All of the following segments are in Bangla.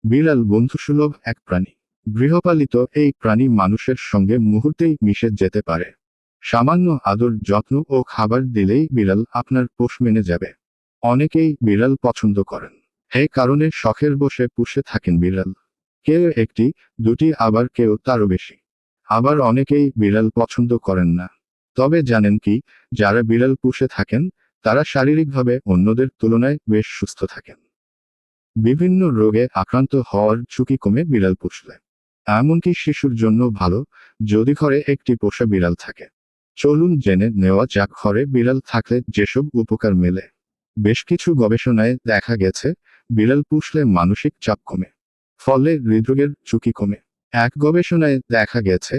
বিড়াল বন্ধুসুলভ এক প্রাণী। গৃহপালিত এই প্রাণী মানুষের সঙ্গে মুহূর্তেই মিশে যেতে পারে। সামান্য আদর যত্ন ও খাবার দিলেই বিড়াল আপনার পোষ মেনে যাবে। অনেকেই বিড়াল পছন্দ করেন, এই কারণে শখের বশে পুষে থাকেন বিড়াল। কেউ একটি দুটি, আবার কেউ তারও বেশি। আবার অনেকেই বিড়াল পছন্দ করেন না। তবে জানেন কি, যারা বিড়াল পুষে থাকেন তারা শারীরিকভাবে অন্যদের তুলনায় বেশ সুস্থ থাকেন। বিভিন্ন রোগে আক্রান্ত হওয়ার ঝুঁকি কমে বিড়াল পুষলে। এমনকি শিশুর জন্য ভালো যদি ঘরে একটি পোষা বিড়াল থাকে। চলুন জেনে নেওয়া যাক ঘরে বিড়াল থাকলে যেসব উপকার মেলে। বেশ কিছু গবেষণায় দেখা গেছে বিড়াল পুষলে মানসিক চাপ কমে, ফলে হৃদরোগের ঝুঁকি কমে। এক গবেষণায় দেখা গেছে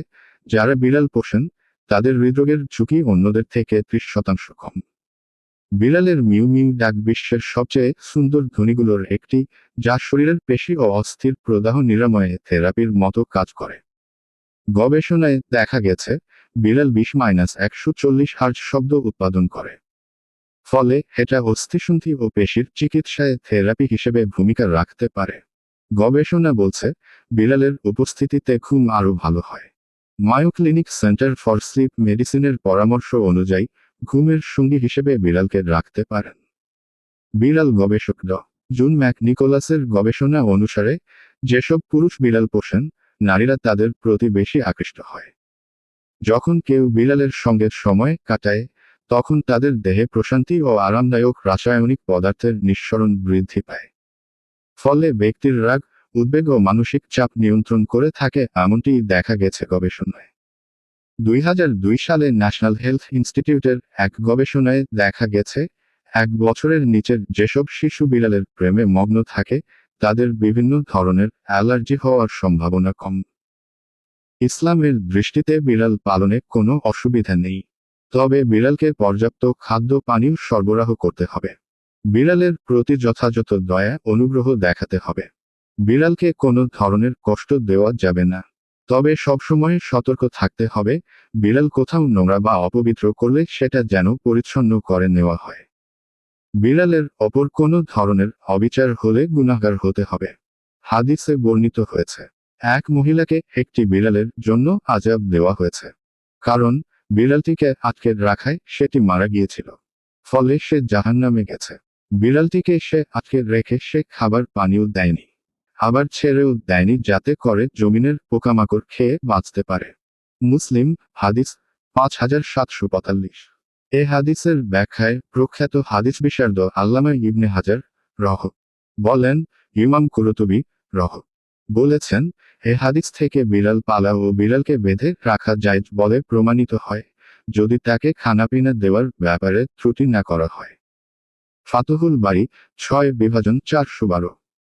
যারা বিড়াল পোষেন তাদের হৃদরোগের ঝুঁকি অন্যদের থেকে 30% কম। বিড়ালের মিউ মিউ ডাক বিশ্বের সবচেয়ে সুন্দর ধ্বনিগুলোর একটি, যা শরীরের পেশি ও অস্থির প্রদাহ নিরাময়ে থেরাপির মতো কাজ করে। গবেষণায় দেখা গেছে বিড়াল 20-140 হার্টজ শব্দ উৎপাদন করে, ফলে এটা অস্থিসন্ধি ও পেশির চিকিৎসায় থেরাপি হিসেবে ভূমিকা রাখতে পারে। গবেষণা বলছে বিড়ালের উপস্থিতিতে ঘুম আরও ভালো হয়। Mayo Clinic centre for sleep মেডিসিনের পরামর্শ অনুযায়ী ঘুমের সঙ্গী হিসেবে বিড়ালকে রাখতে পারেন। বিড়াল গবেষক জুন ম্যাক নিকোলাসের গবেষণা অনুসারে যেসব পুরুষ বিড়াল পোষেন নারীরা তাদের প্রতি বেশি আকৃষ্ট হয়। যখন কেউ বিড়ালের সঙ্গে সময় কাটায় তখন তাদের দেহে প্রশান্তি ও আরামদায়ক রাসায়নিক পদার্থের নিঃসরণ বৃদ্ধি পায়। ফলে ব্যক্তির রাগ, উদ্বেগ ও মানসিক চাপ নিয়ন্ত্রণ করে থাকে, এমনটি দেখা গেছে গবেষণায়। 2002 সালে ন্যাশনাল হেলথ ইনস্টিটিউটের এক গবেষণায় দেখা গেছে 1 বছরের নিচের যেসব শিশু বিড়ালের প্রেমে মগ্ন থাকে তাদের বিভিন্ন ধরনের অ্যালার্জি হওয়ার সম্ভাবনা কম। ইসলামের দৃষ্টিতে বিড়াল পালনে কোনো অসুবিধা নেই, তবে বিড়ালকে পর্যাপ্ত খাদ্য পানীয় সরবরাহ করতে হবে। বিড়ালের প্রতি যথাযথ দয়া অনুগ্রহ দেখাতে হবে। বিড়ালকে কোনো ধরনের কষ্ট দেওয়া যাবে না, তবে সবসময় সতর্ক থাকতে হবে বিড়াল কোথাও নোংরা বা অপবিত্র করলে সেটা যেন পরিচ্ছন্ন করে নেওয়া হয়। বিড়ালের অপর কোনো ধরনের অবিচার হলে গুনাহগার হতে হবে। হাদিসে বর্ণিত হয়েছে এক মহিলাকে একটি বিড়ালের জন্য আযাব দেওয়া হয়েছে, কারণ বিড়ালটিকে আটকে রাখায় সেটি মারা গিয়েছিল। ফলে সে জাহান্নামে গেছে। বিড়ালটিকে সে আটকে রেখে সে খাবার পানীয় দেয়নি, আবার ছেড়েও দেয়নি যাতে করে জমিনের পোকামাকড় খেয়ে বাঁচতে পারে। মুসলিম হাদিস 5745। এ হাদিসের ব্যাখ্যায় প্রখ্যাত হাদিস বিশারদ আল্লামা ইবনে হাজার রহ বলেন, ইমাম কুরতুবী রহ বলেছেন, এ হাদিস থেকে বিড়াল পালা ও বিড়ালকে বেঁধে রাখা জায়েজ বলে প্রমাণিত হয়, যদি তাকে খানাপিনা দেওয়ার ব্যাপারে ত্রুটি না করা হয়। ফাতহুল বারী 6/412।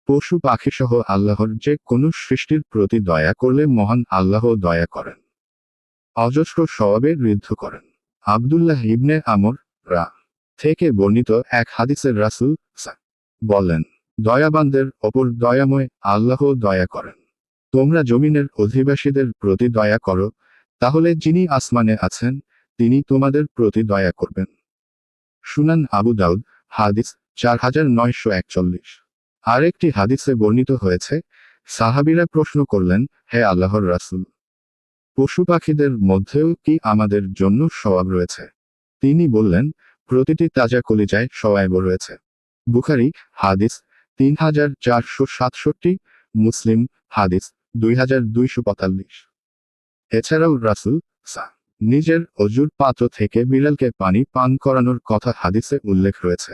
পশু পাখিসহ আল্লাহর যে কোনো সৃষ্টির প্রতি দয়া করলে মহান আল্লাহ দয়া করেন, অজস্র সওয়াবে ঋদ্ধ করেন। আব্দুল্লাহ ইবনে আমর থেকে বর্ণিত এক হাদিসের রাসূল বলেন, দয়াবানদের ওপর দয়াময় আল্লাহ দয়া করেন। তোমরা জমিনের অধিবাসীদের প্রতি দয়া করো, তাহলে যিনি আসমানে আছেন তিনি তোমাদের প্রতি দয়া করবেন। সুনান আবু দাউদ হাদিস 4941। আরেকটি হাদিসে বর্ণিত হয়েছে, সাহাবীরা প্রশ্ন করলেন, হে আল্লাহর রাসূল, পশু পাখিদের মধ্যেও কি আমাদের জন্য সওয়াব রয়েছে? তিনি বললেন, প্রতিটি তাজা কলিজায় সওয়াব রয়েছে। বুখারী হাদিস 3467, মুসলিম হাদিস 2245। এছাড়াও রাসূল নিজের অজুর পাত্র থেকে বিড়ালকে পানি পান করানোর কথা হাদিসে উল্লেখ রয়েছে।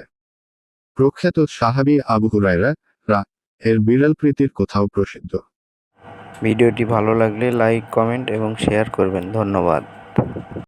প্রখ্যাত সাহাবী আবু হুরায়রা এর বিড়াল প্রীতির কথাও প্রসিদ্ধ। ভিডিওটি ভালো লাগলে লাইক, কমেন্ট এবং শেয়ার করবেন। ধন্যবাদ।